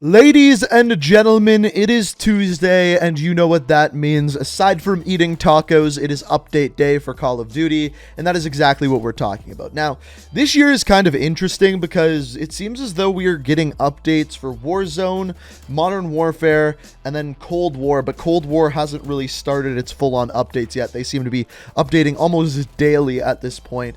Ladies and gentlemen, it is Tuesday, and you know what that means. Aside from eating tacos, it is update day for Call of Duty, and that is exactly what we're talking about. Now, this year is kind of interesting because it seems as though we are getting updates for Warzone, Modern Warfare, and then Cold War, but Cold War hasn't really started its full-on updates yet. They seem to be updating almost daily at this point.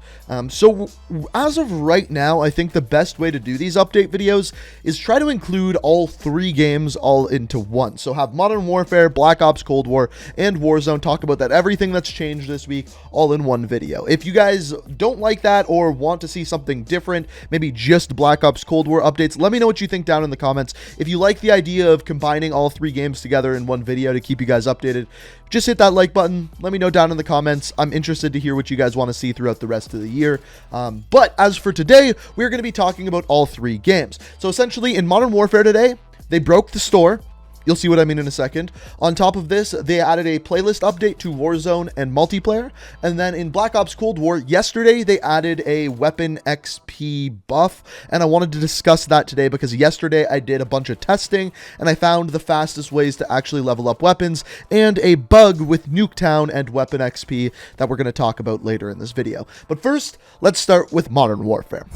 So as of right now, I think the best way to do these update videos is try to include all three games all into one. So have Modern Warfare, Black Ops Cold War, and Warzone, talk about that, everything that's changed this week, all in one video. If you guys don't like that or want to see something different, maybe just Black Ops Cold War updates, let me know what you think down in the comments. If you like the idea of combining all three games together in one video to keep you guys updated, just hit that like button. Let me know down in the comments. I'm interested to hear what you guys want to see throughout the rest of the year. But as for today, we're going to be talking about all three games. So essentially, in Modern Warfare today, they broke the store. You'll see what I mean in a second. On top of this, they added a playlist update to Warzone and multiplayer. And then in Black Ops Cold War, yesterday, they added a weapon XP buff. And I wanted to discuss that today because yesterday I did a bunch of testing and I found the fastest ways to actually level up weapons and a bug with Nuketown and weapon XP that we're going to talk about later in this video. But first, let's start with Modern Warfare.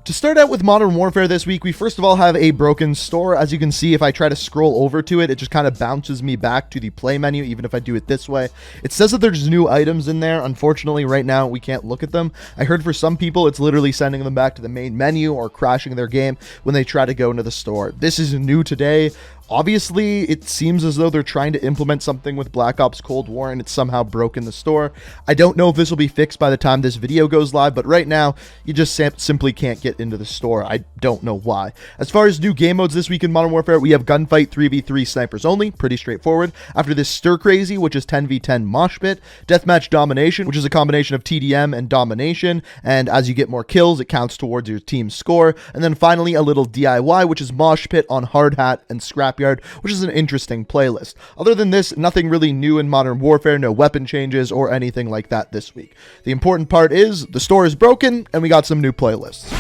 To start out with Modern Warfare this week, we first of all have a broken store. As you can see, if I try to scroll over to it, it just kind of bounces me back to the play menu, even if I do it this way. It says that there's new items in there. Unfortunately, right now, we can't look at them. I heard for some people, it's literally sending them back to the main menu or crashing their game when they try to go into the store. This is new today. Obviously, it seems as though they're trying to implement something with Black Ops Cold War and it's somehow broken the store. I don't know if this will be fixed by the time this video goes live, but right now, you just simply can't get into the store. I don't know why. As far as new game modes this week in Modern Warfare, we have Gunfight 3v3 Snipers Only, pretty straightforward. After this, Stir Crazy, which is 10v10 Mosh Pit. Deathmatch Domination, which is a combination of TDM and Domination, and as you get more kills, it counts towards your team's score. And then finally, a little DIY, which is Mosh Pit on Hard Hat and Scrap Yard, which is an interesting playlist. Other than this, nothing really new in Modern Warfare, no weapon changes or anything like that this week. The important part is the store is broken and we got some new playlists.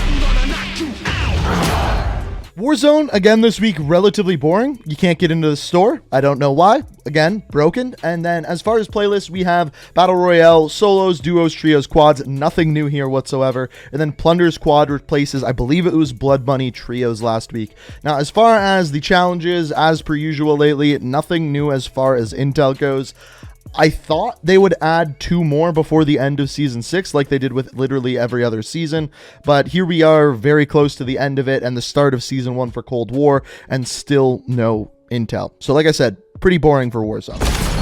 Warzone, again this week, relatively boring. You can't get into the store. I don't know why. Again, broken. And then as far as playlists, we have Battle Royale, solos, duos, trios, quads. Nothing new here whatsoever. And then Plunder's quad replaces, I believe it was Blood Money trios last week. Now, as far as the challenges, as per usual lately, nothing new as far as intel goes. I thought they would add 2 more before the end of Season 6, like they did with literally every other season, but here we are very close to the end of it and the start of Season 1 for Cold War, and still no intel. So like I said, pretty boring for Warzone.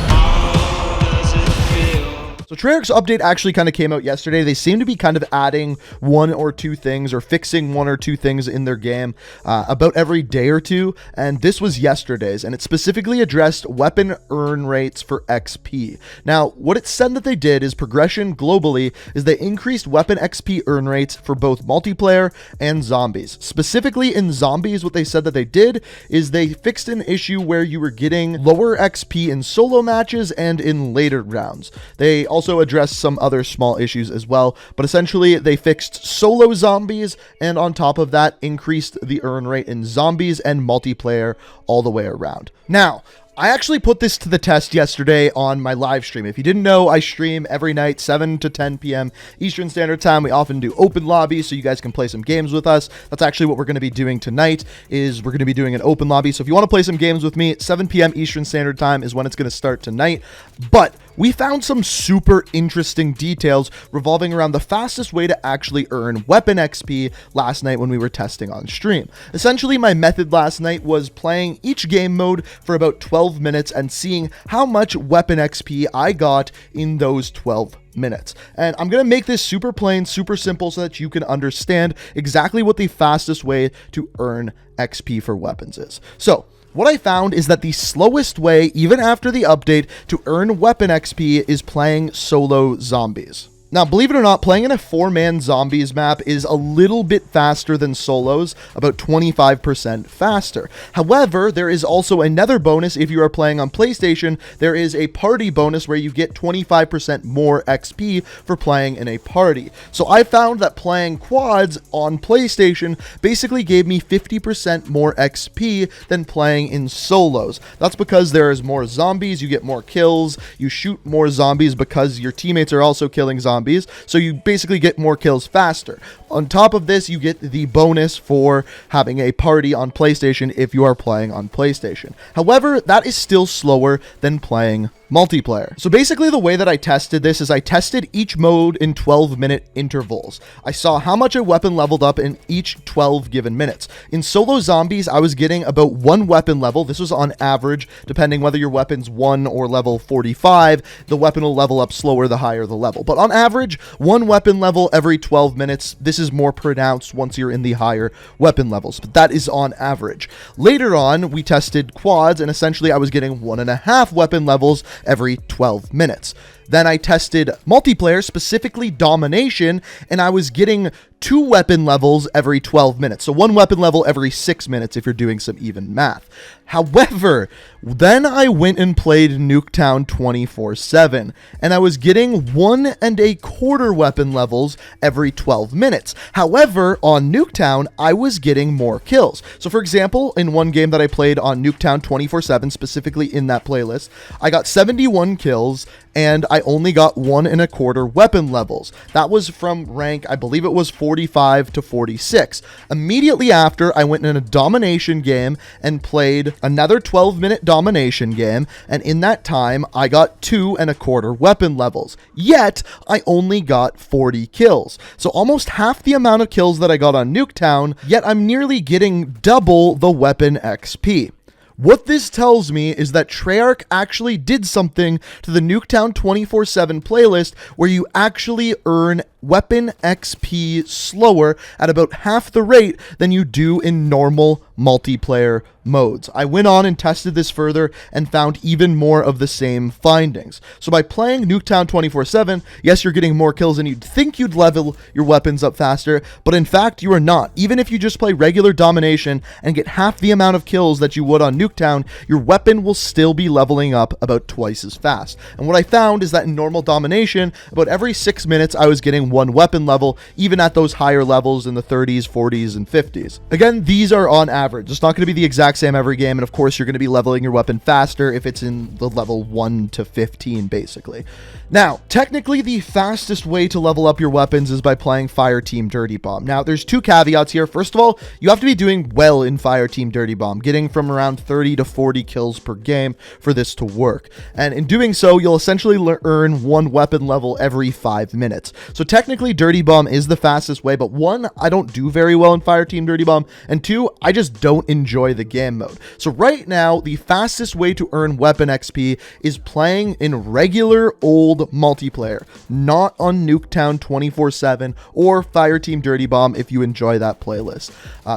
So Treyarch's update actually kind of came out yesterday. They seem to be kind of adding 1 or 2 things or fixing 1 or 2 things in their game about every day or two. And this was yesterday's, and it specifically addressed weapon earn rates for XP. Now, what it said that they did is progression globally is they increased weapon XP earn rates for both multiplayer and zombies. Specifically in zombies, what they said that they did is they fixed an issue where you were getting lower XP in solo matches and in later rounds. They also addressed some other small issues as well, but essentially they fixed solo zombies and on top of that increased the earn rate in zombies and multiplayer all the way around. Now, I actually put this to the test yesterday on my live stream. If you didn't know, I stream every night, 7 to 10 p.m. Eastern Standard Time. We often do open lobby so you guys can play some games with us. That's actually what we're going to be doing tonight, is we're going to be doing an open lobby. So if you want to play some games with me, 7 p.m. Eastern Standard Time is when it's going to start tonight. But we found some super interesting details revolving around the fastest way to actually earn weapon XP last night when we were testing on stream. Essentially, my method last night was playing each game mode for about 12 minutes and seeing how much weapon XP I got in those 12 minutes. And I'm going to make this super plain, super simple so that you can understand exactly what the fastest way to earn XP for weapons is. So, what I found is that the slowest way, even after the update, to earn weapon XP is playing solo zombies. Now, believe it or not, playing in a 4-man zombies map is a little bit faster than solos, about 25% faster. However, there is also another bonus if you are playing on PlayStation. There is a party bonus where you get 25% more XP for playing in a party. So I found that playing quads on PlayStation basically gave me 50% more XP than playing in solos. That's because there is more zombies, you get more kills, you shoot more zombies because your teammates are also killing zombies, so you basically get more kills faster. On top of this, you get the bonus for having a party on PlayStation if you are playing on PlayStation. However, that is still slower than playing multiplayer. So basically the way that I tested this is I tested each mode in 12-minute intervals. I saw how much a weapon leveled up in each 12 given minutes. In solo zombies, I was getting about 1 weapon level. This was on average, depending whether your weapon's 1 or level 45, the weapon will level up slower the higher the level. But on average, 1 weapon level every 12 minutes. This is more pronounced once you're in the higher weapon levels, but that is on average. Later on, we tested quads, and essentially I was getting 1.5 weapon levels every 12 minutes. Then I tested multiplayer, specifically domination, and I was getting 2 weapon levels every 12 minutes. So 1 weapon level every 6 minutes if you're doing some even math. However, then I went and played Nuketown 24/7, and I was getting 1.25 weapon levels every 12 minutes. However, on Nuketown, I was getting more kills. So for example, in one game that I played on Nuketown 24/7, specifically in that playlist, I got 71 kills, and I only got 1.25 weapon levels. That was from rank, I believe it was 45 to 46. Immediately after, I went in a domination game and played another 12-minute domination game, and in that time, I got 2.25 weapon levels. Yet, I only got 40 kills. So almost half the amount of kills that I got on Nuketown, yet I'm nearly getting double the weapon XP. What this tells me is that Treyarch actually did something to the Nuketown 24/7 playlist where you actually earn weapon XP slower at about half the rate than you do in normal multiplayer modes. I went on and tested this further and found even more of the same findings. So by playing Nuketown 24/7, yes, you're getting more kills and you'd think you'd level your weapons up faster, but in fact you are not. Even if you just play regular domination and get half the amount of kills that you would on Nuketown, your weapon will still be leveling up about twice as fast. And what I found is that in normal domination, about every 6 minutes I was getting 1 weapon level, even at those higher levels in the 30s, 40s, and 50s. Again, these are on average. It's not going to be the exact same every game, and of course you're going to be leveling your weapon faster if it's in the level 1 to 15, basically. Now, technically the fastest way to level up your weapons is by playing Fireteam Dirty Bomb. Now, there's 2 caveats here. First of all, you have to be doing well in Fireteam Dirty Bomb, getting from around 30 to 40 kills per game for this to work. And in doing so, you'll essentially earn 1 weapon level every 5 minutes. So technically, Dirty Bomb is the fastest way, but 1, I don't do very well in Fireteam Dirty Bomb, and 2, I just don't enjoy the game mode. So right now, the fastest way to earn weapon XP is playing in regular old multiplayer, not on Nuketown 24/7 or Fireteam Dirty Bomb if you enjoy that playlist.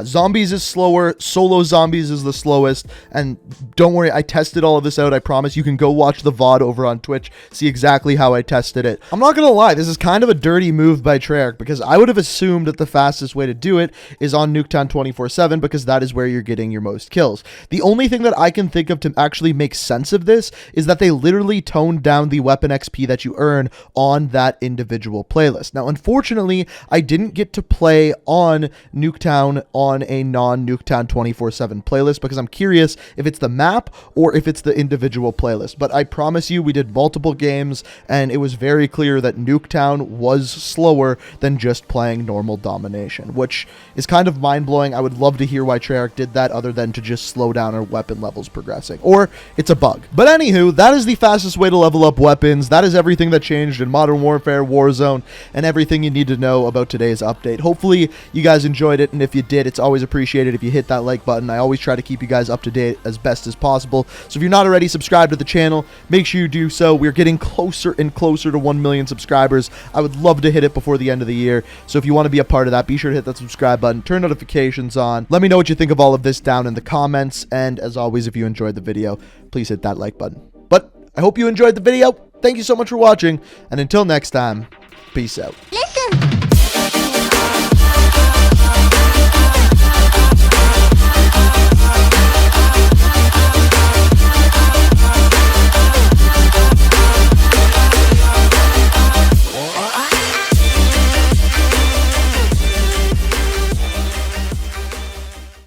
Zombies is slower, solo zombies is the slowest, and don't worry, I tested all of this out. I promise you can go watch the VOD over on Twitch, see exactly how I tested it. I'm not gonna lie, this is kind of a dirty move by Treyarch, because I would have assumed that the fastest way to do it is on Nuketown 24/7, because that is where you're getting your most kills. The only thing that I can think of to actually make sense of this is that they literally toned down the weapon XP that you earn on that individual playlist. Now, unfortunately, I didn't get to play on Nuketown on a non-Nuketown 24/7 playlist because I'm curious if it's the map or if it's the individual playlist. But I promise you, we did multiple games and it was very clear that Nuketown was slower than just playing normal domination, which is kind of mind-blowing. I would love to hear why Treyarch did that other than to just slow down our weapon levels progressing, or it's a bug. But anywho, that is the fastest way to level up weapons. That is everything that changed in Modern Warfare, Warzone, and everything you need to know about today's update. Hopefully you guys enjoyed it, and if you did, it's always appreciated if you hit that like button. I always try to keep you guys up to date as best as possible, so if you're not already subscribed to the channel, make sure you do so. We're getting closer and closer to 1 million subscribers. I would love to hit it before the end of the year, so if you want to be a part of that, be sure to hit that subscribe button, turn notifications on. Let me know what you think of all of this down in the comments, and as always, if you enjoyed the video, please hit that like button. But I hope you enjoyed the video. Thank you so much for watching, and until next time, Peace out. Listen.